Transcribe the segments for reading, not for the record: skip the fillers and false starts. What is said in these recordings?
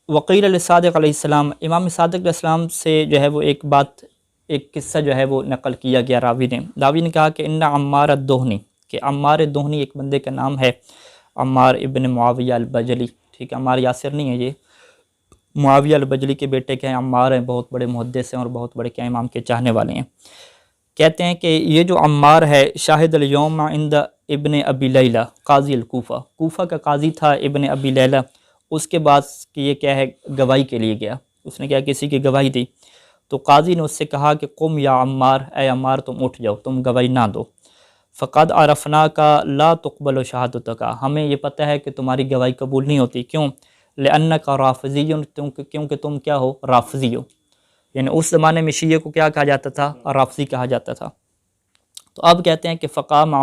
وقیل لصادق علیہ السلام، امام صادق علیہ السلام سے جو ہے وہ ایک قصہ جو ہے وہ نقل کیا گیا راوی نے کہا کہ ان عمار الدہنی، کہ عمار دہنی ایک بندے کا نام ہے، عمار ابن معاویہ البجلی، ٹھیک ہے، عمار یاسر نہیں ہے، یہ معاویہ البجلی کے بیٹے کے ہیں، عمار ہیں، بہت بڑے محدث ہیں اور بہت بڑے کیا امام کے چاہنے والے ہیں۔ کہتے ہیں کہ یہ جو عمار ہے شاہد الیوم عند ابن ابی لیلہ قاضی الکوفہ، کوفہ کا قاضی تھا ابن ابی لیلہ، اس کے بعد کہ یہ کیا ہے گواہی کے لیے گیا، اس نے کیا کسی کی گواہی دی، تو قاضی نے اس سے کہا کہ قم یا عمار، اے عمار تم اٹھ جاؤ، تم گواہی نہ دو، فقد عرفناک لا تقبل شہادتک، ہمیں یہ پتہ ہے کہ تمہاری گواہی قبول نہیں ہوتی، کیوں؟ لأنک رافضی، کیونکہ تم کیا ہو؟ رافضی ہو، یعنی اس زمانے میں شیعہ کو کیا کہا جاتا تھا؟ رافضی کہا جاتا تھا۔ تو اب کہتے ہیں کہ فقام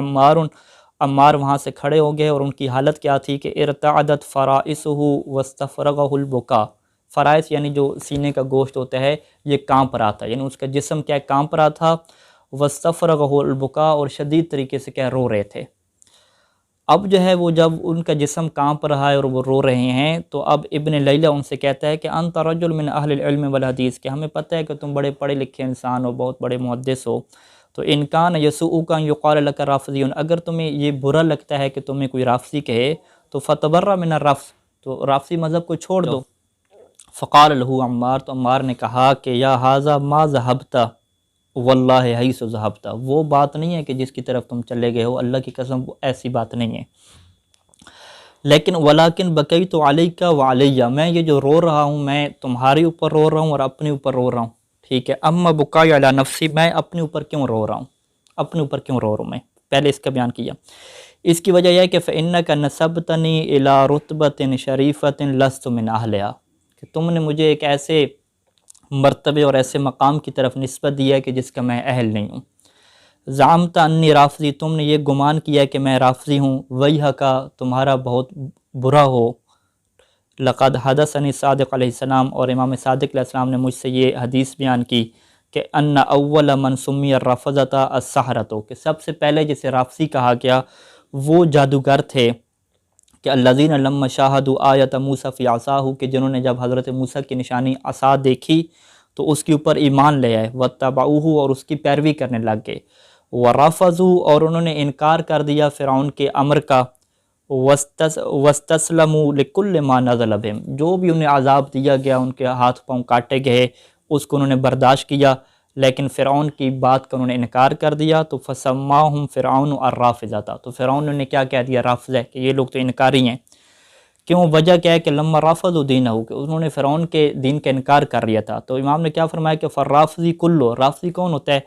عمار وہاں سے کھڑے ہو گئے، اور ان کی حالت کیا تھی کہ ارتعدت فرائسہ واستفرغہ البکا، فرائس یعنی جو سینے کا گوشت ہوتا ہے یہ کانپ رہا تھا، یعنی اس کا جسم کیا کانپ رہا تھا، واستفرغہ البکا، اور شدید طریقے سے کیا رو رہے تھے۔ اب جو ہے وہ جب ان کا جسم کانپ رہا ہے اور وہ رو رہے ہیں، تو اب ابن لیلہ ان سے کہتا ہے کہ انت رجل من اہل العلم والحدیث، کہ ہمیں پتہ ہے کہ تم بڑے پڑھے لکھے انسان ہو، بہت بڑے محدث ہو، تو ان کان یسوءک ان یقال لک رافضی، اگر تمہیں یہ برا لگتا ہے کہ تمہیں کوئی رافضی کہے تو فتبرأ من الرفض، تو رافضی مذہب کو چھوڑ دو۔ فقال له عمار، تو عمار نے کہا کہ یا ھذا ما ذهبت واللہ حیث ذهبت، وہ بات نہیں ہے کہ جس کی طرف تم چلے گئے ہو، اللہ کی قسم ایسی بات نہیں ہے، لیکن ولیکن بکیت علیک وعلی، میں یہ جو رو رہا ہوں میں تمہارے اوپر رو رہا ہوں اور اپنے اوپر رو رہا ہوں، ٹھیک ہے، اما بکائی علی نفسی، میں اپنے اوپر کیوں رو رہا ہوں، اپنے اوپر کیوں رو رہا ہوں، میں پہلے اس کا بیان کیا، اس کی وجہ یہ ہے کہ فإنک نسبتنی الی رتبۃ شریفۃ لست من اہلہا، کہ تم نے مجھے ایک ایسے مرتبے اور ایسے مقام کی طرف نسبت دی ہے کہ جس کا میں اہل نہیں ہوں۔ زعمت انی رافضی، تم نے یہ گمان کیا کہ میں رافضی ہوں، ویحک، تمہارا بہت برا ہو، لقد حدثنی صادق علیہ السلام، اور امام صادق علیہ السلام نے مجھ سے یہ حدیث بیان کی کہ ان اول من سمی الرافضۃ السحرۃ، کہ سب سے پہلے جسے رافضی کہا گیا وہ جادوگر تھے، کہ الذین لما شاہدوا آیت موسیٰ فی عصاہ، کہ جنہوں نے جب حضرت موسیٰ کی نشانی عصا دیکھی تو اس کے اوپر ایمان لے آئے، واتبعوہ، اور اس کی پیروی کرنے لگ گئے، ورفضوا، اور انہوں نے انکار کر دیا فرعون کے امر کا، واستسلموا لکل ما نزل بہم، جو بھی انہیں عذاب دیا گیا، ان کے ہاتھ پاؤں کاٹے گئے، اس کو انہوں نے برداشت کیا، لیکن فرعون کی بات کا انہوں نے انکار کر دیا، تو فسماہم فرعون الرافضۃ، تو فرعون نے کیا کہہ دیا؟ رافض ہے، کہ یہ لوگ تو انکاری ہیں، کیوں؟ وجہ کیا ہے کہ لما رافضوا دینہ، کہ انہوں نے فرعون کے دین کا انکار کر لیا تھا، تو امام نے کیا فرمایا کہ فالرافضی کلو، رافضی کون ہوتا ہے؟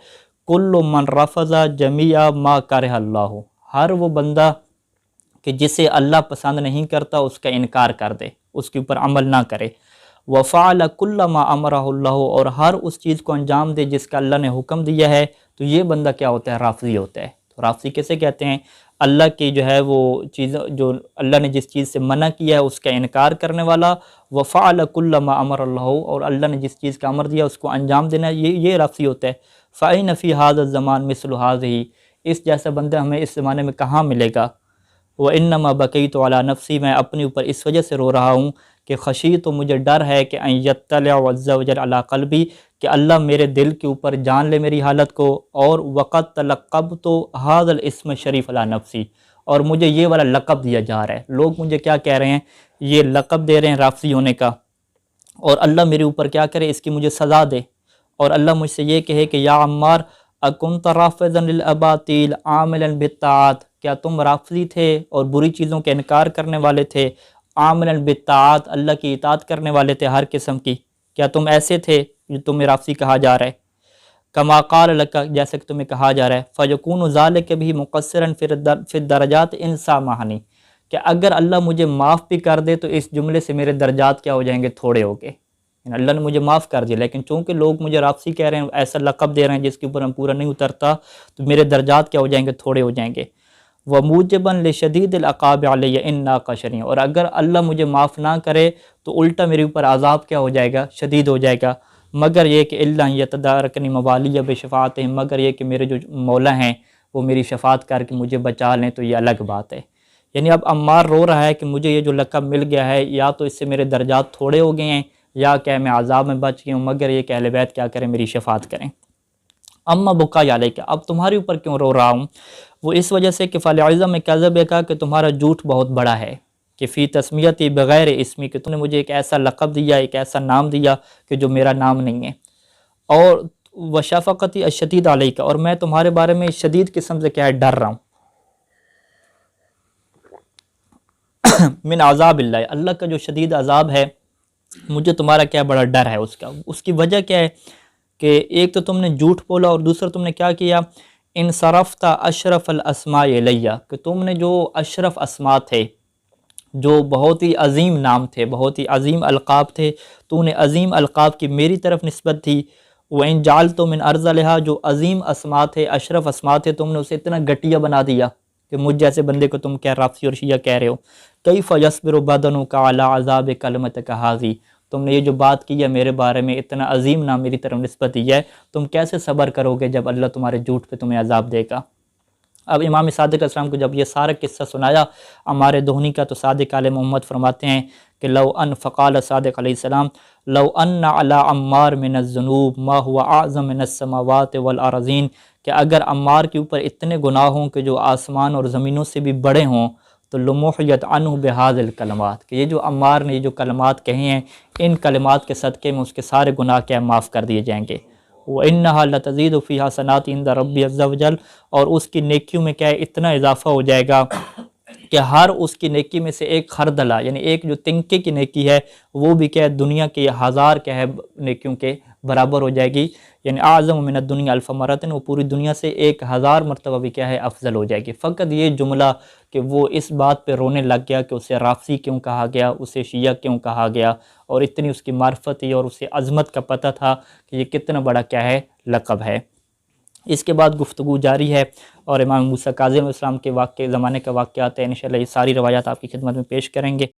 کل من رفض جمیع ما کرہ اللہ، ہر وہ بندہ کہ جسے اللہ پسند نہیں کرتا اس کا انکار کر دے، اس کے اوپر عمل نہ کرے، وفعل کل ما امرہ اللہ، اور ہر اس چیز کو انجام دے جس کا اللہ نے حکم دیا ہے، تو یہ بندہ کیا ہوتا ہے؟ رافضی ہوتا ہے۔ تو رافضی کیسے کہتے ہیں؟ اللہ کی جو ہے وہ چیز، جو اللہ نے جس چیز سے منع کیا ہے اس کا انکار کرنے والا، وفعل کل ما امر اللہ، اور اللہ نے جس چیز کا امر دیا اس کو انجام دینا، یہ رافضی ہوتا ہے۔ فَإِنَّ فِي هَذَا الزَّمَانِ مِثْلُ هَذِهِ، اس جیسا بندہ ہمیں اس زمانے میں کہاں ملے گا؟ وَإِنَّمَا بَكَيْتُ عَلَى نَفْسِي، میں اپنے اوپر اس وجہ سے رو رہا ہوں کہ خشیت، تو مجھے ڈر ہے کہ ان یطلع عز وجل علی قلبی، کہ اللہ میرے دل کے اوپر جان لے میری حالت کو، اور وقت تلقبت هذا الاسم الشریف علی نفسی، اور مجھے یہ والا لقب دیا جا رہا ہے، لوگ مجھے کیا کہہ رہے ہیں؟ یہ لقب دے رہے ہیں رافضی ہونے کا، اور اللہ میرے اوپر کیا کرے؟ اس کی مجھے سزا دے، اور اللہ مجھ سے یہ کہے کہ یا عمار اکنت رافضا للاباطیل عاملا بالطاعات، کیا تم رافضی تھے اور بری چیزوں کے انکار کرنے والے تھے، عاملا بالطاعات، اللہ کی اطاعت کرنے والے تھے ہر قسم کی، کیا تم ایسے تھے جو تمہیں رافضی کہا جا رہا ہے؟ کما قال لک، جیسے کہ تمہیں کہا جا رہا ہے، فیکون ذلک بھی مقصرا فی الدرجات ان سامحنی، کہ اگر اللہ مجھے معاف بھی کر دے تو اس جملے سے میرے درجات کیا ہو جائیں گے؟ تھوڑے ہو گئے، اللہ نے مجھے معاف کر دیا، لیکن چونکہ لوگ مجھے رافضی کہہ رہے ہیں، ایسا لقب دے رہے ہیں جس کے اوپر میں پورا نہیں اترتا، تو میرے درجات کیا ہو جائیں گے؟ تھوڑے ہو جائیں گے۔ وَمُوجِبًا لِشَدِيدِ الْعِقَابِ عَلَيَّ إِن نَاقَشَنِي، اور اگر اللہ مجھے معاف نہ کرے تو الٹا میرے اوپر عذاب کیا ہو جائے گا؟ شدید ہو جائے گا، مگر یہ کہ إِلَّا أَن يَتَدَارَكَنِي مَوَالِيَّ بِشَفَاعَتِهِمْ، مگر یہ کہ میرے جو مولا ہیں وہ میری شفاعت کر کے مجھے بچا لیں، تو یہ الگ بات ہے۔ یعنی اب عمار رو رہا ہے کہ مجھے یہ جو لقب مل گیا ہے یا تو اس سے میرے درجات تھوڑے ہو گئے ہیں یا کہ میں عذاب میں بچ گئی ہوں، مگر یہ کہ اہل بیت کیا کریں، میری شفاعت کریں۔ اما بکا علیک، اب تمہارے اوپر کیوں رو رہا ہوں؟ وہ اس وجہ سے کہ فالعظم میں کذب ہے، کہا کہ تمہارا جھوٹ بہت بڑا ہے، کہ فی تسمیتی بغیر اسمی، کہ تم نے مجھے ایک ایسا لقب دیا، ایک ایسا نام دیا کہ جو میرا نام نہیں ہے، اور وشفقتی الشدید علیک، اور میں تمہارے بارے میں شدید قسم سے کیا ہے، ڈر رہا ہوں، من عذاب اللہ، اللہ کا جو شدید عذاب ہے، مجھے تمہارا کیا بڑا ڈر ہے اس کا۔ اس کی وجہ کیا ہے کہ ایک تو تم نے جھوٹ بولا، اور دوسرا تم نے کیا کیا، انصرفت اشرف الاسماء الیہ، کہ تم نے جو اشرف اسماء تھے، جو بہت ہی عظیم نام تھے، بہت ہی عظیم القاب تھے، تو نے عظیم القاب کی میری طرف نسبت تھی۔ وَإِن جَعَلْتُ مِنْ أَرْذَلِهَا، جو عظیم اسماء تھے، اشرف اسماء تھے، تم نے اسے اتنا گھٹیا بنا دیا کہ مجھ جیسے بندے کو تم کیا رافضی اور شیعہ کہہ رہے ہو۔ کیف یصبر بدنک علی عذاب کلمتک ھذی، تم نے یہ جو بات کی ہے میرے بارے میں، اتنا عظیم نام میری طرف نسبت دی ہے، تم کیسے صبر کرو گے جب اللہ تمہارے جھوٹ پہ تمہیں عذاب دے گا۔ اب امام صادق علیہ السلام کو جب یہ سارا قصہ سنایا عمار دہنی کا، تو صادق علیہ محمد فرماتے ہیں کہ لو ان، فقال صادق علیہ السلام، لو ان علی عمار من الذنوب ما هو اعظم من السماوات والارضین، کہ اگر عمار کے اوپر اتنے گناہ ہوں کہ جو آسمان اور زمینوں سے بھی بڑے ہوں، تو لمحیت عنہ بہذ الکلمات، کہ یہ جو عمار نے یہ جو کلمات کہے ہیں، ان کلمات کے صدقے میں اس کے سارے گناہ کیا معاف کر دیے جائیں گے۔ وَإِنَّهَا لَتَزِيدُ فِي حَسَنَاتِ عِندَ رَبِّ عَزَّ وَجَلَّ، اور اس کی نیکیوں میں کیا ہے، اتنا اضافہ ہو جائے گا کہ ہر اس کی نیکی میں سے ایک خردلہ، یعنی ایک جو تنکے کی نیکی ہے، وہ بھی کیا ہے دنیا کے 1000 کیا ہے نیکیوں کے برابر ہو جائے گی، یعنی اعظم من الدنیا الف مرتن، وہ پوری دنیا سے 1000 مرتبہ بھی کیا ہے افضل ہو جائے گی۔ فقط یہ جملہ کہ وہ اس بات پہ رونے لگ گیا کہ اسے رافضی کیوں کہا گیا، اسے شیعہ کیوں کہا گیا، اور اتنی اس کی معرفت تھی اور اسے عظمت کا پتہ تھا کہ یہ کتنا بڑا کیا ہے لقب ہے۔ اس کے بعد گفتگو جاری ہے اور امام موسیٰ کاظم علیہ السلام کے زمانے کا واقعات ہے، انشاءاللہ یہ ساری روایات آپ کی خدمت میں پیش کریں گے۔